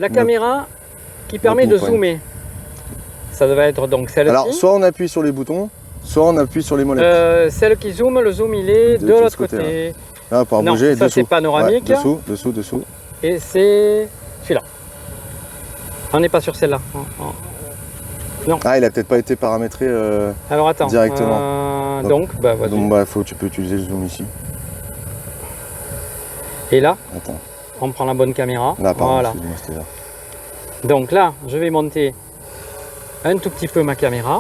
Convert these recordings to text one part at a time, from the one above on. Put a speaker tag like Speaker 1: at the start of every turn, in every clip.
Speaker 1: la caméra qui permet de zoomer. Ça devait être donc celle-ci.
Speaker 2: Alors, soit on appuie sur les boutons, soit on appuie sur les molettes.
Speaker 1: Celle qui zoome, le zoom il est de l'autre côté.
Speaker 2: Là, pour
Speaker 1: non,
Speaker 2: bouger,
Speaker 1: ça c'est panoramique.
Speaker 2: Ouais, dessous.
Speaker 1: Et c'est celui-là. On n'est pas sur celle-là. Non.
Speaker 2: Ah, il a peut-être pas été paramétré
Speaker 1: alors attends,
Speaker 2: directement.
Speaker 1: donc, vas-y.
Speaker 2: Donc, tu peux utiliser le zoom ici.
Speaker 1: Et là,
Speaker 2: attends.
Speaker 1: On prend la bonne caméra.
Speaker 2: Là, pardon,
Speaker 1: voilà.
Speaker 2: là.
Speaker 1: Donc là, je vais monter un tout petit peu ma caméra.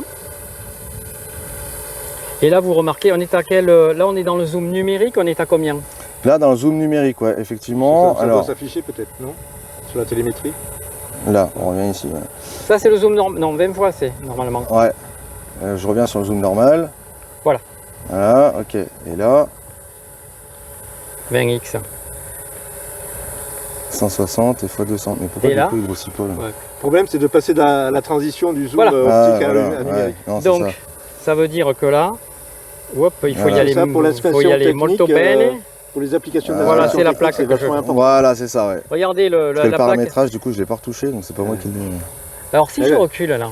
Speaker 1: Et là, vous remarquez, on est à quel... Là, on est dans le zoom numérique, on est à combien?
Speaker 2: Là, dans le zoom numérique, ouais, effectivement.
Speaker 3: Ça doit s'afficher peut-être, non? Sur la télémétrie?
Speaker 2: Là, on revient ici. Ouais.
Speaker 1: Ça, c'est le zoom normal. Non, 20 fois, c'est normalement.
Speaker 2: Ouais. Je reviens sur le zoom normal.
Speaker 1: Voilà.
Speaker 2: Voilà, ok. Et là...
Speaker 1: 20x.
Speaker 2: 160 et x200. Mais pourquoi du coup il grossit pas là?
Speaker 3: Ouais. Le problème, c'est de passer de la transition du zoom
Speaker 1: voilà.
Speaker 3: optique à numérique.
Speaker 2: Non,
Speaker 1: donc, ça veut dire que là, hop, il faut y aller,
Speaker 3: faut y aller
Speaker 1: molto bene.
Speaker 3: Pour les applications de
Speaker 1: voilà, c'est la plaque que je...
Speaker 2: Voilà, c'est ça, ouais.
Speaker 1: Regardez la plaque.
Speaker 2: Paramétrage, du coup, je l'ai pas retouché, donc c'est pas moi qui l'ai...
Speaker 1: Alors, si je recule là,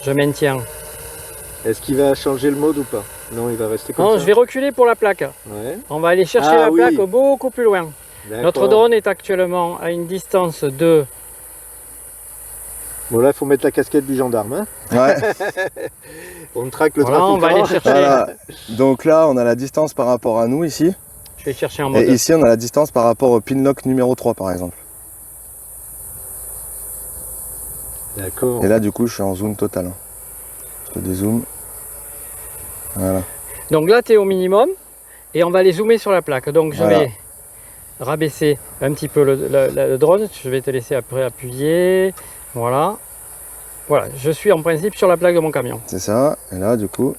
Speaker 1: je maintiens.
Speaker 3: Est-ce qu'il va changer le mode ou pas? Non, il va rester comme ça.
Speaker 1: Non, je vais reculer pour la plaque.
Speaker 3: Ouais.
Speaker 1: On va aller chercher la plaque beaucoup plus loin. Notre drone est actuellement à une distance de...
Speaker 3: Bon, là, il faut mettre la casquette du gendarme. Hein,
Speaker 2: ouais.
Speaker 3: On traque le trafic.
Speaker 1: On va aller chercher...
Speaker 2: Voilà. Donc là, on a la distance par rapport à nous, ici.
Speaker 1: Je vais chercher un mode.
Speaker 2: Et ici, on a la distance par rapport au pinlock numéro 3, par exemple.
Speaker 3: D'accord.
Speaker 2: Et là, du coup, je suis en zoom total. Je fais des zooms. Voilà.
Speaker 1: Donc là, tu es au minimum. Et on va aller zoomer sur la plaque. Donc, je vais rabaisser un petit peu le drone. Je vais te laisser après appuyer. Voilà. Voilà, je suis en principe sur la plaque de mon camion.
Speaker 2: C'est ça. Et là, du coup...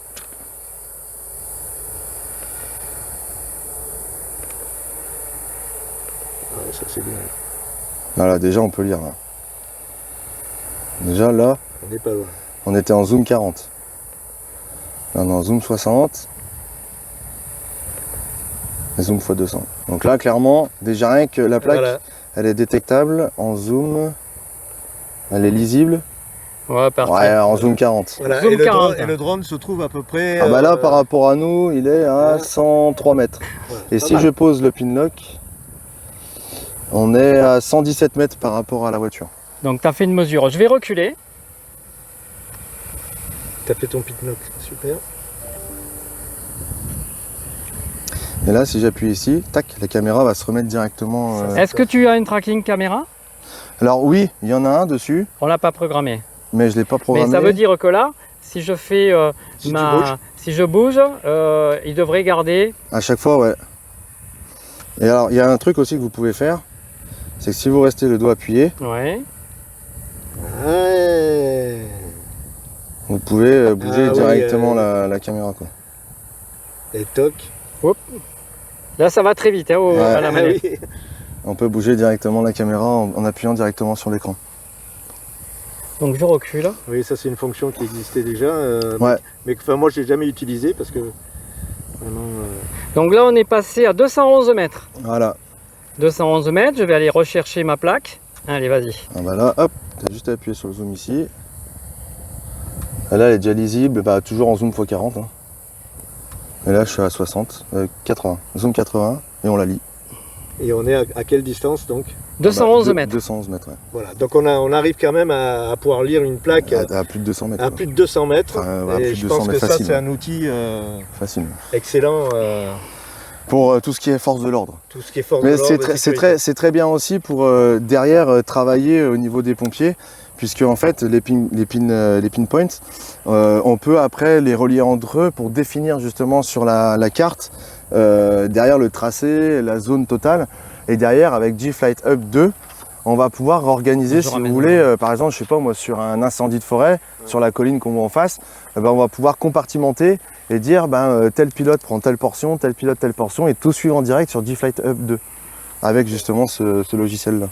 Speaker 3: Ouais, ça, c'est bien.
Speaker 2: Voilà, déjà, on peut lire. Là. Déjà, là...
Speaker 3: On n'est pas loin.
Speaker 2: On était en zoom 40. Là, on est en zoom 60. Et zoom x200. Donc là, clairement, déjà rien que la plaque, elle est détectable en zoom. Elle est lisible.
Speaker 1: Ouais, parfait.
Speaker 2: Ouais, en zoom 40.
Speaker 3: Voilà.
Speaker 1: Zoom
Speaker 3: et,
Speaker 1: 40.
Speaker 3: et le drone se trouve à peu près...
Speaker 2: Ah bah là, par rapport à nous, il est à 103 mètres.
Speaker 3: Ouais,
Speaker 2: et si je pose le pinlock, on est à 117 mètres par rapport à la voiture.
Speaker 1: Donc, tu as fait une mesure. Je vais reculer.
Speaker 3: Tu as fait ton pinlock, super.
Speaker 2: Et là, si j'appuie ici, tac, la caméra va se remettre directement...
Speaker 1: Est-ce que tu as une tracking caméra?
Speaker 2: Alors oui, il y en a un dessus.
Speaker 1: On l'a pas programmé.
Speaker 2: Mais je ne l'ai pas programmé.
Speaker 1: Mais ça veut dire que là, si je fais si je bouge, il devrait garder...
Speaker 2: À chaque fois, ouais. Et alors, il y a un truc aussi que vous pouvez faire, c'est que si vous restez le doigt appuyé,
Speaker 1: ouais.
Speaker 2: Vous pouvez bouger directement la caméra, quoi.
Speaker 3: Et toc.
Speaker 1: Hop. Là, ça va très vite hein, à la manette.
Speaker 3: Oui.
Speaker 2: On peut bouger directement la caméra en appuyant directement sur l'écran.
Speaker 1: Donc je recule.
Speaker 3: Oui, ça c'est une fonction qui existait déjà,
Speaker 2: ouais.
Speaker 3: mais que moi je n'ai jamais utilisé parce que vraiment...
Speaker 1: Donc là on est passé à 211 mètres.
Speaker 2: Voilà.
Speaker 1: 211 mètres, je vais aller rechercher ma plaque. Allez, vas-y.
Speaker 2: Ah bah là, hop, tu as juste à appuyer sur le zoom ici. Et là elle est déjà lisible, bah, toujours en zoom x40. Hein. Et là je suis à 60, 80, zoom 80 et on la lit.
Speaker 3: Et on est à quelle distance donc?
Speaker 1: 211 mètres.
Speaker 2: 211 mètres, ouais.
Speaker 3: Voilà, donc on arrive quand même à pouvoir lire une plaque
Speaker 2: à plus de 200 mètres.
Speaker 3: À plus de 200 mètres.
Speaker 2: Enfin,
Speaker 3: et je pense que ça c'est un outil
Speaker 2: facile.
Speaker 3: Excellent.
Speaker 2: Pour tout ce qui est force de l'ordre.
Speaker 3: Tout ce qui est force de l'ordre.
Speaker 2: C'est très bien aussi pour derrière travailler au niveau des pompiers, puisque en fait les pinpoints, on peut après les relier entre eux pour définir justement sur la carte derrière le tracé, la zone totale, et derrière avec G-Flight Hub 2, on va pouvoir organiser, si vous voulez, par exemple, je sais pas moi, sur un incendie de forêt, sur la colline qu'on voit en face, on va pouvoir compartimenter et dire tel pilote prend telle portion, tel pilote telle portion, et tout suivre en direct sur G-Flight Hub 2, avec justement ce logiciel-là.